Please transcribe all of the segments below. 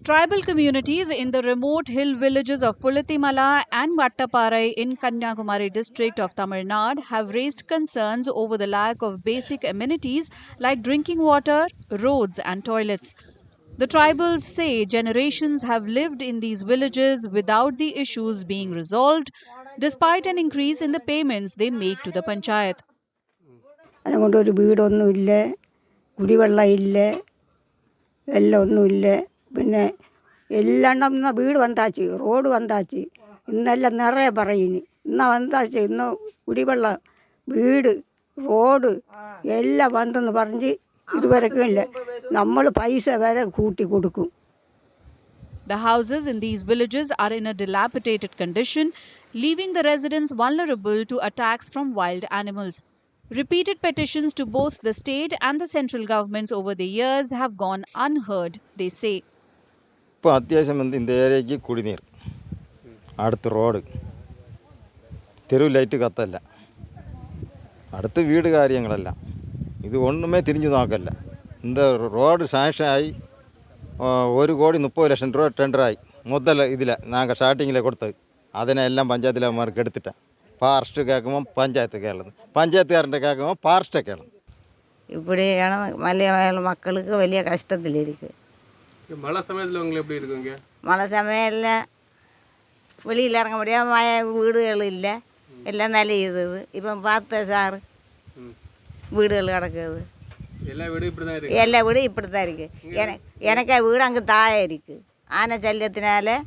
Tribal communities in the remote hill villages of Pulathimala and Vattapparai in Kanniyakumari district of Tamil Nadu have raised concerns over the lack of basic amenities like drinking water, roads and toilets. The tribals say generations have lived in these villages without the issues being resolved, despite an increase in the payments they make to the panchayat. അതുകൊണ്ടൊരു വീടൊന്നുമില്ല, കുടിവെള്ളമില്ല, വെള്ളമൊന്നുമില്ല. പിന്നെ എല്ലാം വീട് വന്നാച്ച്, road വന്നാച്ച്, ഇന്നെല്ലാം നിറയെ പറയുന്നു. ഇന്നാ വന്നാച്ച്, ഇന്ന് കുടിവെള്ളം, വീട്, റോഡ് എല്ലാം വന്നെന്ന് പറഞ്ഞ് ഇതുവരെക്കും ഇല്ല. നമ്മൾ പൈസ വരെ കൂട്ടി കൊടുക്കും. The houses in these villages are in a dilapidated condition, leaving the residents vulnerable to attacks from wild animals. Repeated petitions to both the state and the central governments over the years have gone unheard, they say. ഇപ്പോൾ അത്യാവശ്യം இந்த ഏരിയയ്ക്ക് കുടിനീർ, അടുത്ത് road, തെരുവ് light കത്തല്ല, അടുത്ത് വീട് കാര്യങ്ങളല്ല, ഇത് ഒന്നുമേ തിരിഞ്ഞു നോക്കല്ല. இந்த ரோடு சாங்ஷனாகி 1,30,00,000 ரூபா டெண்டராகி முதல்ல இதில் நாங்கள் ஸ்டார்டிங்கில் கொடுத்தது அதனை எல்லாம் பஞ்சாயத்தில் மார்க்கு எடுத்துட்டேன். ஃபாரஸ்ட்டு கேட்கும்போது பஞ்சாயத்து கேளுது, பஞ்சாயத்துக்காரன்ட்ட கேட்கும்போது ஃபாரஸ்ட்டை கேளுது. இப்படியான மலையாள மக்களுக்கு വലിയ கஷ்டத்திலிருக்கு. மழை சமயத்தில் உங்களுக்கு எப்படி இருக்குங்க? மழை சமயத்தில் வெளியில் இறங்க முடியாம வீடுகள் இல்லை, எல்லாம் நலியுது. இப்போ பார்த்த சார் வீடுகள் கிடக்குது, எல்லா வீடும் இப்படி தான் இருக்குது. எல்லா வீடும் இப்படி தான் இருக்குது. எனக்கு வீடு அங்கே தாய இருக்குது. ஆனை சல்யத்தினால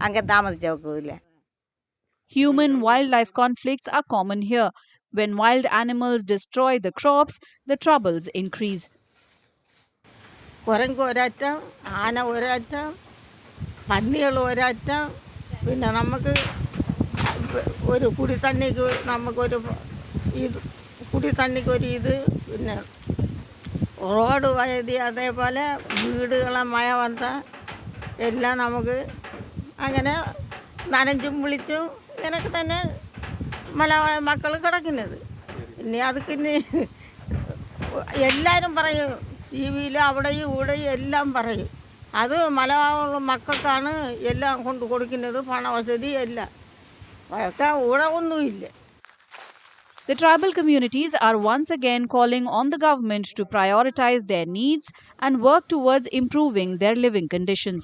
அங்கே தாமதிச்ச வைக்கவில்லை. Human-wildlife conflicts are common here. When wild animals destroy the crops, the troubles increase. കുരങ്ങ് ഒരറ്റം, ആന ഒരറ്റം, പന്നികൾ ഒരറ്റം. പിന്നെ നമുക്ക് ഒരു കുടിത്തണ്ണിക്ക് നമുക്കൊരു ഇത്, കുടിത്തണ്ണിക്കൊരു ഇത്, പിന്നെ റോഡ് വൈദ്യുതി, അതേപോലെ വീടുകളെ മഴ വന്നാൽ എല്ലാം നമുക്ക് അങ്ങനെ നനഞ്ചും വിളിച്ചും ഇങ്ങനെയൊക്കെ തന്നെ മക്കൾ കിടക്കുന്നത്. ഇനി അതൊക്കെ ഇനി എല്ലാവരും പറയും, ടി വിയിൽ അവിടെയും ഇവിടെയും എല്ലാം പറയും. അത് മലയാള മക്കൾക്കാണ് എല്ലാം കൊണ്ട് കൊടുക്കുന്നത്, പണവസതി എല്ലാം. അതൊക്കെ ഇവിടെ ഒന്നുമില്ല. The tribal communities are once again calling on the government to prioritize their needs and work towards improving their living conditions.